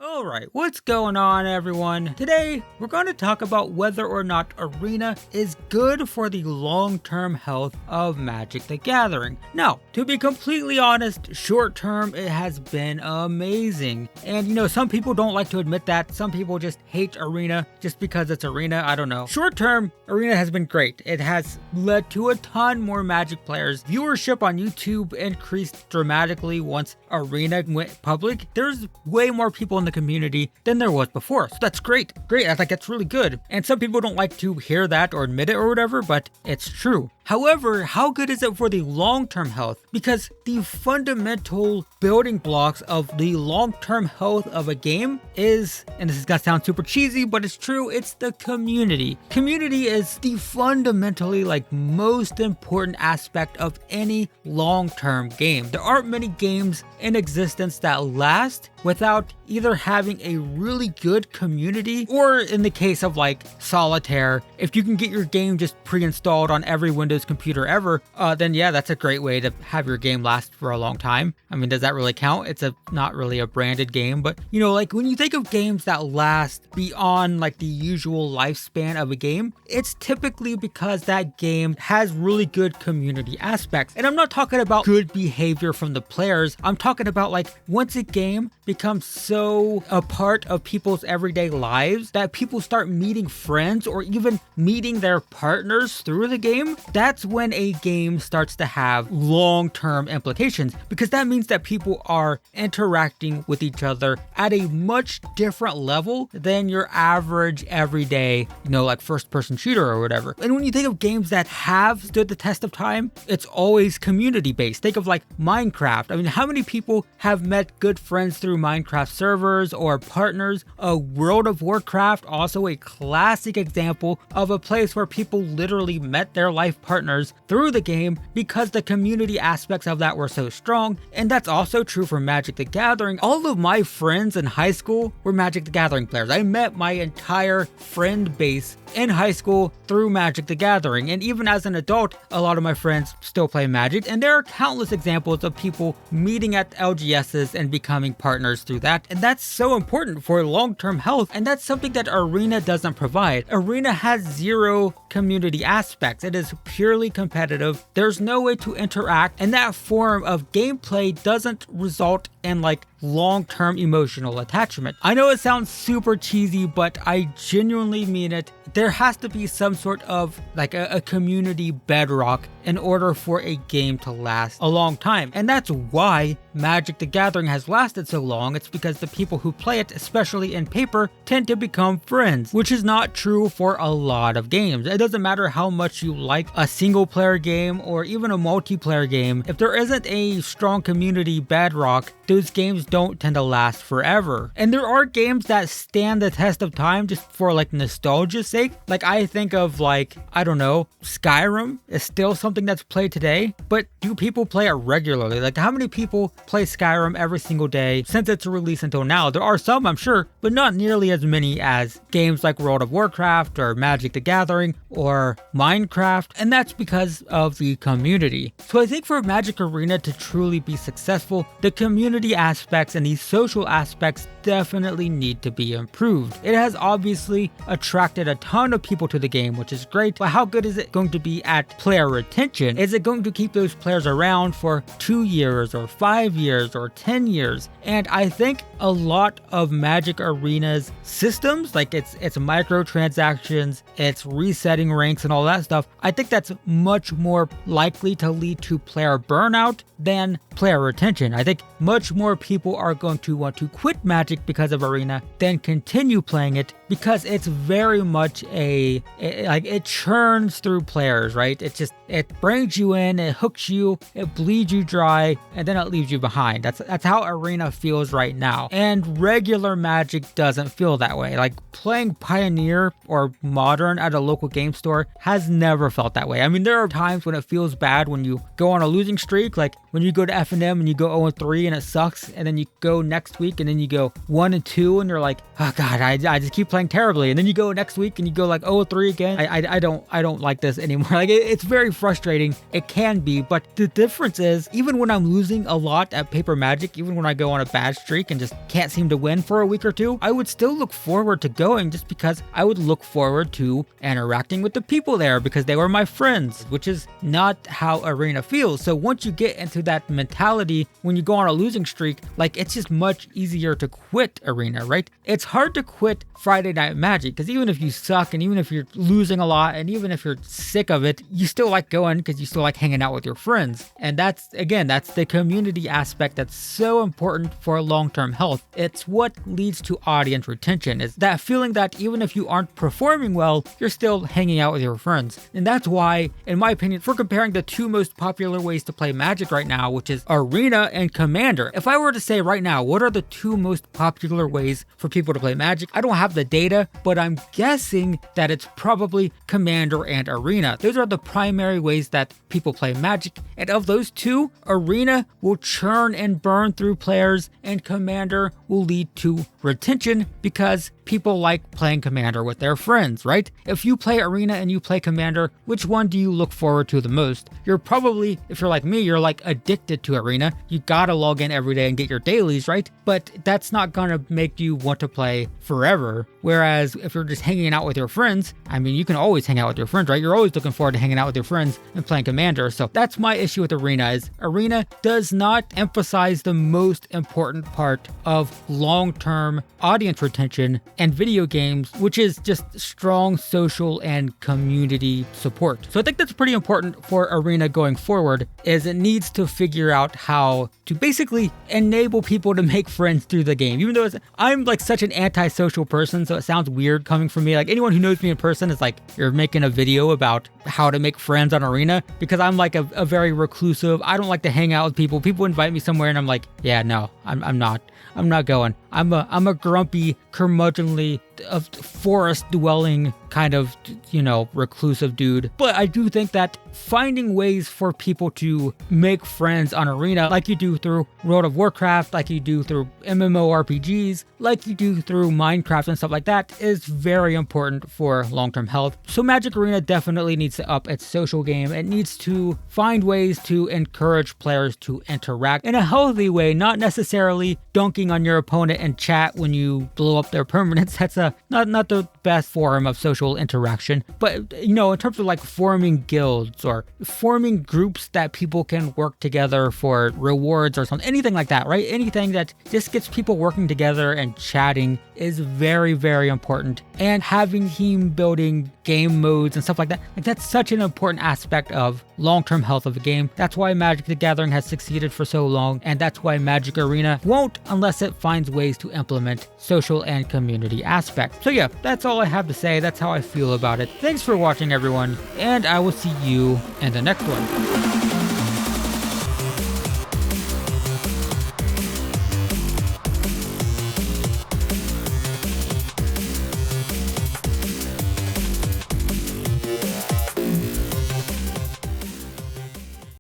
Alright, what's going on everyone? Today, we're going to talk about whether or not Arena is good for the long-term health of Magic the Gathering. Now, to be completely honest, short-term it has been amazing. And some people don't like to admit that. Some people just hate Arena just because it's Arena, I don't know. Short-term, Arena has been great. It has led to a ton more Magic players. Viewership on YouTube increased dramatically once Arena went public. There's way more people in the community than there was before. So that's great. I think that's really good. And some people don't like to hear that or admit it or whatever, but it's true. However, how good is it for the long-term health? Because the fundamental building blocks of the long-term health of a game is, and this is gonna sound super cheesy, but it's true, it's the community. Community is the fundamentally most important aspect of any long-term game. There aren't many games in existence that last without either having a really good community, or in the case of Solitaire, if you can get your game just pre-installed on every Windows computer ever, then yeah, that's a great way to have your game last for a long time. I mean, does that really count? It's not really a branded game, but when you think of games that last beyond the usual lifespan of a game, it's typically because that game has really good community aspects. And I'm not talking about good behavior from the players. I'm talking about once a game becomes so a part of people's everyday lives that people start meeting friends or even meeting their partners through the game, that's when a game starts to have long-term implications, because that means that people are interacting with each other at a much different level than your average everyday, first-person shooter or whatever. And when you think of games that have stood the test of time, it's always community-based. Think of Minecraft. I mean, how many people have met good friends through Minecraft servers or partners? World of Warcraft, also a classic example of a place where people literally met their life partners through the game because the community aspects of that were so strong. And that's also true for Magic the Gathering. All of my friends in high school were Magic the Gathering players. I met my entire friend base in high school through Magic the Gathering, and even as an adult, a lot of my friends still play Magic, and there are countless examples of people meeting at LGSs and becoming partners through that, and that's so important for long-term health, and that's something that Arena doesn't provide. Arena has zero community aspects. It is purely competitive. There's no way to interact, and that form of gameplay doesn't result in long-term emotional attachment. I know it sounds super cheesy, but I genuinely mean it. There has to be some sort of a community bedrock in order for a game to last a long time. And that's why Magic the Gathering has lasted so long. It's because the people who play it, especially in paper, tend to become friends, which is not true for a lot of games. It doesn't matter how much you like a single player game or even a multiplayer game. If there isn't a strong community bedrock, those games don't tend to last forever. And there are games that stand the test of time just for nostalgia's sake. I think of I don't know, Skyrim is still something that's played today, but do people play it regularly? How many people play Skyrim every single day since its release until now? There are some, I'm sure, but not nearly as many as games like World of Warcraft or Magic the Gathering or Minecraft, and that's because of the community. So I think for Magic Arena to truly be successful, the community aspects and the social aspects definitely need to be improved. It has obviously attracted a ton of people to the game, which is great, but how good is it going to be at player retention? Is it going to keep those players around for 2 years or 5 years or 10 years? And I think a lot of Magic Arena's systems, its microtransactions, its resetting ranks and all that stuff, I think that's much more likely to lead to player burnout than player retention. I think much more people are going to want to quit Magic because of Arena than continue playing it, because it's very much it churns through players, right? It brings you in, it hooks you, it bleeds you dry, and then it leaves you behind. That's how Arena feels right now. And regular Magic doesn't feel that way. Playing Pioneer or Modern at a local game store has never felt that way. I mean, there are times when it feels bad when you go on a losing streak, when you go to F&M and you go 0-3 and it sucks, and then you go next week and then you go 1-2 and you're like, oh god, I just keep playing playing terribly, and then you go next week and you go like 0-3 again. I don't like this anymore. Like it's very frustrating. It can be, but the difference is even when I'm losing a lot at Paper Magic, even when I go on a bad streak and just can't seem to win for a week or two, I would still look forward to going just because I would look forward to interacting with the people there because they were my friends, which is not how Arena feels. So once you get into that mentality, when you go on a losing streak, like it's just much easier to quit Arena, right? It's hard to quit Friday Night Magic because even if you suck and even if you're losing a lot and even if you're sick of it, you still like going because you still like hanging out with your friends. And that's the community aspect that's so important for long-term health. It's what leads to audience retention, is that feeling that even if you aren't performing well, you're still hanging out with your friends. And that's why, in my opinion, if we're comparing the two most popular ways to play Magic right now, which is Arena and Commander, if I were to say right now, what are the two most popular ways for people to play Magic? I don't have the data, but I'm guessing that it's probably Commander and Arena. Those are the primary ways that people play Magic, and of those two, Arena will churn and burn through players, and Commander will lead to retention because people like playing Commander with their friends, right? If you play Arena and you play Commander, which one do you look forward to the most? You're probably, if you're like me, you're like addicted to Arena. You gotta log in every day and get your dailies, right? But that's not gonna make you want to play forever. Whereas if you're just hanging out with your friends, I mean, you can always hang out with your friends, right? You're always looking forward to hanging out with your friends and playing Commander. So that's my issue with Arena, is Arena does not emphasize the most important part of long-term audience retention and video games, which is just strong social and community support. So I think that's pretty important for Arena going forward, is it needs to figure out how to basically enable people to make friends through the game. Even though I'm like such an antisocial person, so it sounds weird coming from me. Like anyone who knows me in person is like, you're making a video about how to make friends on Arena, because I'm like a very reclusive. I don't like to hang out with people. People invite me somewhere and I'm like, yeah, no, I'm not going. I'm a grumpy, curmudgeonly, forest dwelling kind of, reclusive dude. But I do think that finding ways for people to make friends on Arena, like you do through World of Warcraft, like you do through MMORPGs, like you do through Minecraft and stuff like that, is very important for long-term health. So Magic Arena definitely needs to up its social game. It needs to find ways to encourage players to interact in a healthy way, not necessarily dunking on your opponent in chat when you blow up their permanents. That's not the best form of social interaction. But in terms of like forming guilds or forming groups that people can work together for rewards or something, anything like that, right? Anything that just gets people working together and chatting is very, very important. And having team building game modes and stuff like that, that's such an important aspect of long-term health of a game. That's why Magic the Gathering has succeeded for so long, and that's why Magic Arena won't unless it finds ways to implement social and community aspects. So yeah, that's all I have to say. That's how I feel about it. Thanks for watching, everyone, and I will see you in the next one.